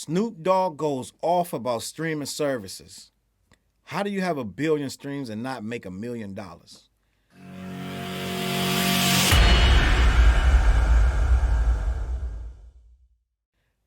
Snoop Dogg goes off about streaming services. How do you have a billion streams and not make $1 million?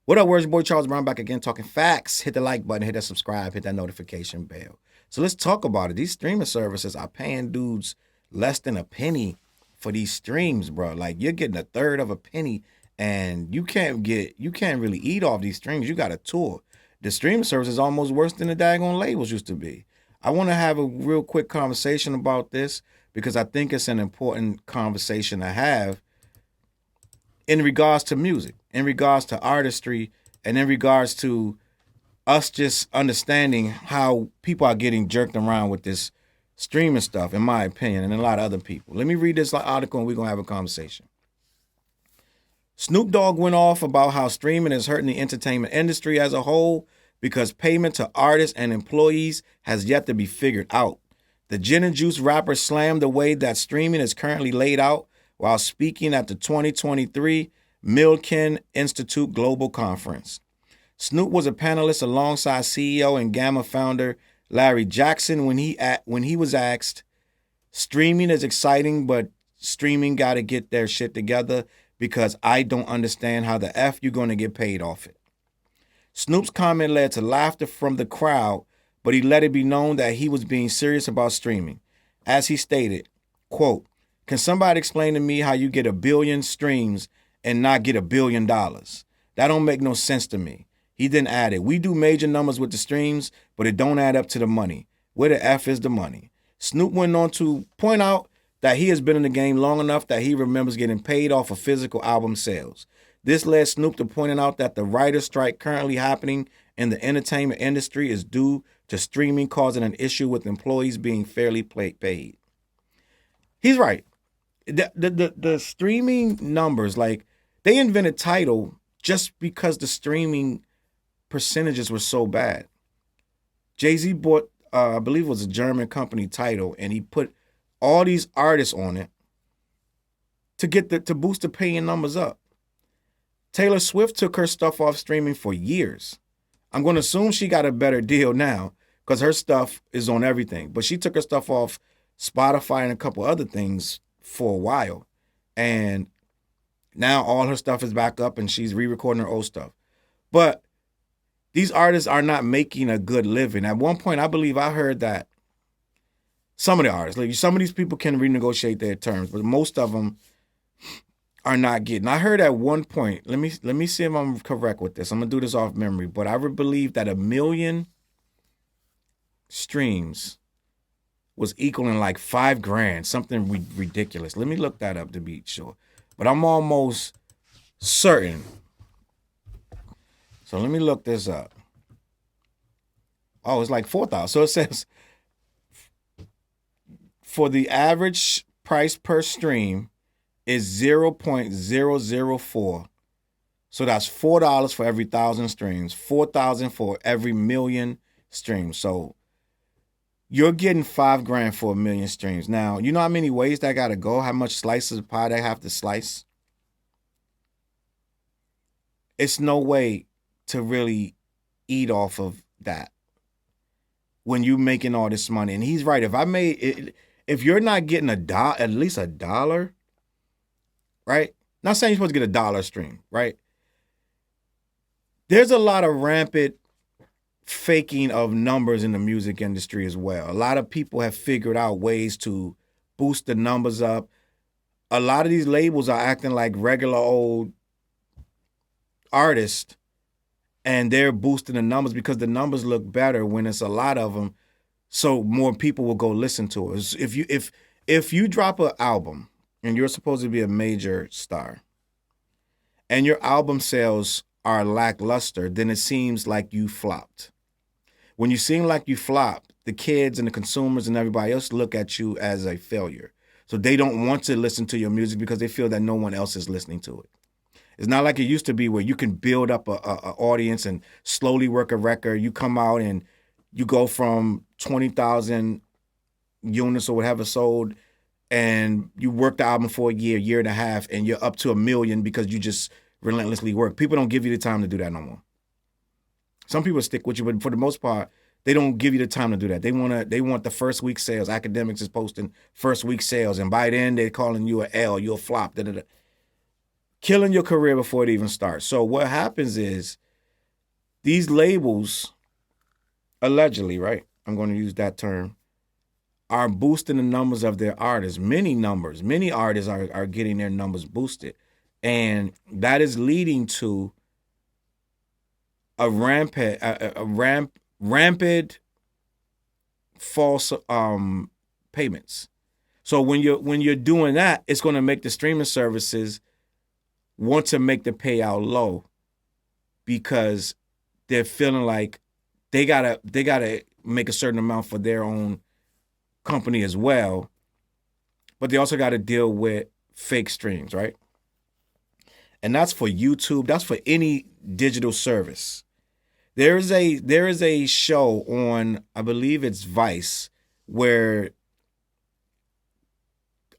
What up, where's your boy Challz Brown back again talking facts? Hit the like button, hit that subscribe, hit that notification bell. So let's talk about it. These streaming services are paying dudes less than a penny for these streams, bro. Like you're getting a third of a penny and you can't really eat off these streams. You got a tour. The streaming service is almost worse than the daggone labels used to be. I want to have a real quick conversation about this because I think it's an important conversation to have in regards to music, in regards to artistry, and in regards to us just understanding how people are getting jerked around with this streaming stuff, in my opinion, and a lot of other people. Let me read this article and we're going to have a conversation. Snoop Dogg went off about how streaming is hurting the entertainment industry as a whole because payment to artists and employees has yet to be figured out. The Gin and Juice rapper slammed the way that streaming is currently laid out while speaking at the 2023 Milken Institute Global Conference. Snoop was a panelist alongside CEO and Gamma founder Larry Jackson when he was asked, "Streaming is exciting, but streaming got to get their shit together because I don't understand how the F you're going to get paid off it." Snoop's comment led to laughter from the crowd, but he let it be known that he was being serious about streaming. As he stated, quote, "Can somebody explain to me how you get a billion streams and not get $1 billion? That don't make no sense to me." He then added, "We do major numbers with the streams, but it don't add up to the money. Where the F is the money?" Snoop went on to point out that he has been in the game long enough that he remembers getting paid off of physical album sales. This led Snoop to pointing out that the writer's strike currently happening in the entertainment industry is due to streaming causing an issue with employees being fairly paid. He's right. The streaming numbers, like they invented Tidal just because the streaming percentages were so bad. Jay-Z bought, I believe it was a German company, Tidal, and he put all these artists on it to boost the paying numbers up. Taylor Swift took her stuff off streaming for years. I'm going to assume she got a better deal now because her stuff is on everything. But she took her stuff off Spotify and a couple other things for a while. And now all her stuff is back up and she's re-recording her old stuff. But these artists are not making a good living. At one point, I believe I heard that some of the artists, like some of these people can renegotiate their terms, but most of them are not getting. I heard at one point, let me see if I'm correct with this. I'm going to do this off memory, but I would believe that 1 million streams was equaling like $5,000, something ridiculous. Let me look that up to be sure. But I'm almost certain. So let me look this up. Oh, it's like 4,000. So it says for the average price per stream is 0.004. So that's $4 for every 1,000 streams, 4,000 for every 1,000,000 streams. So you're getting $5,000 for 1 million streams. Now, you know how many ways that got to go? How much slices of pie they have to slice? It's no way to really eat off of that when you making all this money. And he's right. If you're not getting at least $1, right? Not saying you're supposed to get $1 stream, right? There's a lot of rampant faking of numbers in the music industry as well. A lot of people have figured out ways to boost the numbers up. A lot of these labels are acting like regular old artists, and they're boosting the numbers because the numbers look better when it's a lot of them, so more people will go listen to it. If you drop an album and you're supposed to be a major star and your album sales are lackluster, then it seems like you flopped. When you seem like you flopped, the kids and the consumers and everybody else look at you as a failure. So they don't want to listen to your music because they feel that no one else is listening to it. It's not like it used to be where you can build up a audience and slowly work a record. You come out and you go from 20,000 units or whatever sold, and you work the album for a year and a half, and you're up to 1 million because you just relentlessly work. People don't give you the time to do that no more. Some people stick with you, but for the most part, they don't give you the time to do that. They want the first week sales. Academics is posting first week sales, and by then they're calling you a L, you're a flop. Da, da, da. Killing your career before it even starts. So what happens is these labels, allegedly, right? I'm going to use that term, are boosting the numbers of their artists. Many artists are getting their numbers boosted. And that is leading to a rampant false payments. So when you're doing that, it's going to make the streaming services want to make the payout low because they're feeling like they gotta make a certain amount for their own company as well, but they also got to deal with fake streams, right? And that's for YouTube. That's for any digital service. There is a show on, I believe it's Vice, where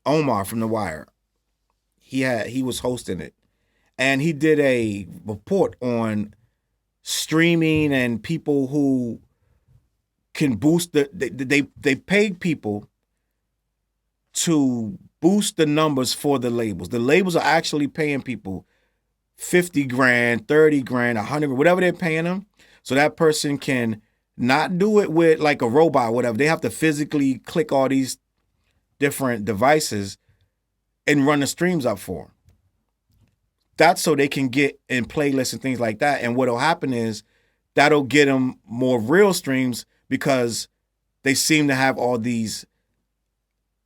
Omar from The Wire, he was hosting it, and he did a report on streaming and people who can boost they paid people to boost the numbers for the labels. The labels are actually paying people 50 grand, 30 grand, 100 grand, whatever they're paying them, so that person can not do it with like a robot or whatever. They have to physically click all these different devices and run the streams up for them. That's so they can get in playlists and things like that. And what'll happen is that'll get them more real streams because they seem to have all these,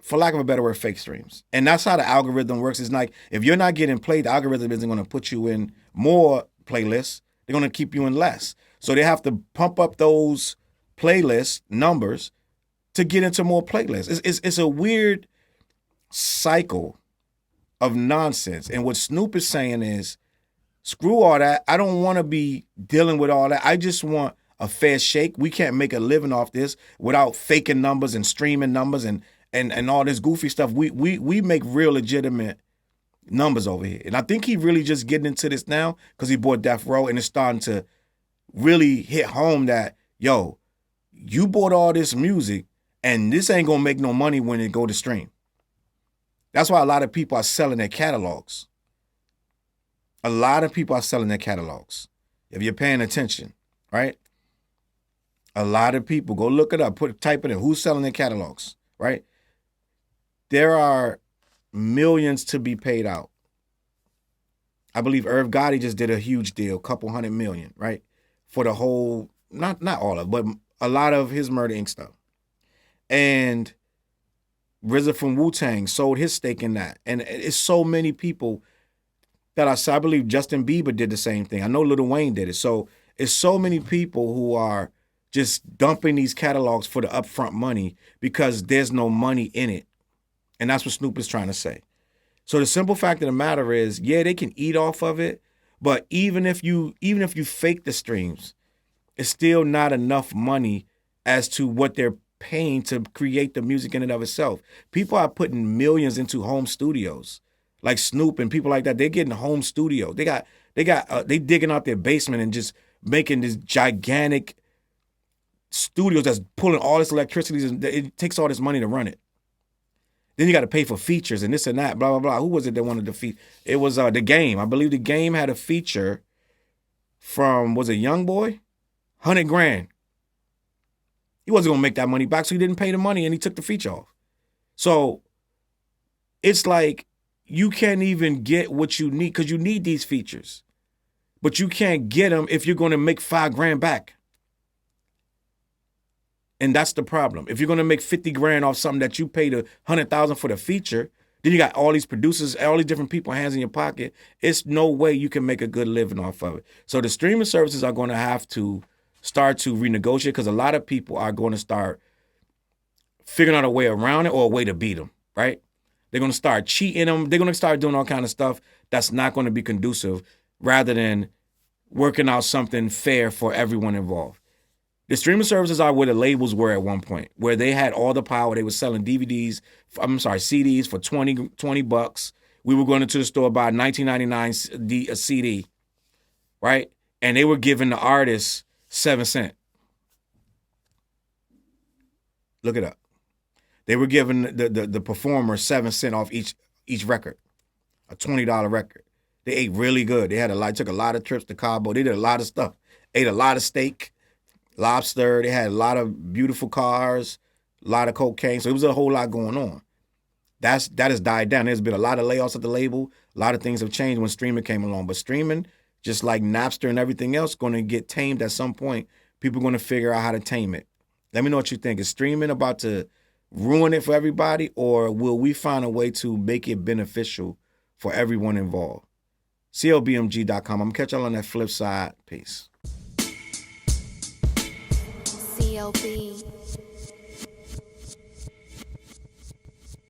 for lack of a better word, fake streams. And that's how the algorithm works. It's like, if you're not getting played, the algorithm isn't going to put you in more playlists. They're going to keep you in less. So they have to pump up those playlist numbers to get into more playlists. It's a weird cycle of nonsense. And what Snoop is saying is, screw all that. I don't want to be dealing with all that. I just want a fair shake. We can't make a living off this without faking numbers and streaming numbers and all this goofy stuff. We make real legitimate numbers over here. And I think he really just getting into this now because he bought Death Row, and it's starting to really hit home that, yo, you bought all this music and this ain't going to make no money when it go to stream. That's why a lot of people are selling their catalogs. A lot of people are selling their catalogs. If you're paying attention, right? A lot of people, go look it up, type it in, who's selling their catalogs, right? There are millions to be paid out. I believe Irv Gotti just did a huge deal, couple $100 million, right? For the whole, not all of it, but a lot of his Murder Inc. stuff. And RZA from Wu-Tang sold his stake in that. And it's so many people that I believe Justin Bieber did the same thing. I know Lil Wayne did it. So it's so many people who are just dumping these catalogs for the upfront money because there's no money in it. And that's what Snoop is trying to say. So the simple fact of the matter is, yeah, they can eat off of it, but even if you fake the streams, it's still not enough money as to what they're paying to create the music in and of itself. People are putting millions into home studios, like Snoop and people like that. They're getting home studios. They digging out their basement and just making this gigantic studios that's pulling all this electricity. And it takes all this money to run it. Then you got to pay for features and this and that, blah, blah, blah. Who was it that wanted to feature? It was The Game. I believe The Game had a feature from, was it YoungBoy? 100 grand. He wasn't going to make that money back, so he didn't pay the money and he took the feature off. So it's like you can't even get what you need because you need these features. But you can't get them if you're going to make 5 grand back. And that's the problem. If you're going to make 50 grand off something that you paid $100,000 for the feature, then you got all these producers, all these different people, hands in your pocket. It's no way you can make a good living off of it. So the streaming services are going to have to start to renegotiate because a lot of people are going to start figuring out a way around it or a way to beat them, right? They're going to start cheating them. They're going to start doing all kind of stuff that's not going to be conducive rather than working out something fair for everyone involved. The streaming services are where the labels were at one point, where they had all the power. They were selling CDs for $20. We were going into the store buy $19.99 a CD, right? And they were giving the artists 7 cents. Look it up. They were giving the performer 7 cents off each record, a $20 record. They ate really good. They took a lot of trips to Cabo. They did a lot of stuff. Ate a lot of steak, lobster. They had a lot of beautiful cars, a lot of cocaine. So it was a whole lot going on. That has died down. There's been a lot of layoffs at the label. A lot of things have changed when streaming came along. But streaming, just like Napster and everything else, going to get tamed at some point. People are going to figure out how to tame it. Let me know what you think. Is streaming about to ruin it for everybody, or will we find a way to make it beneficial for everyone involved? CLBMG.com. I'm going to catch y'all on that flip side. Peace. CLB.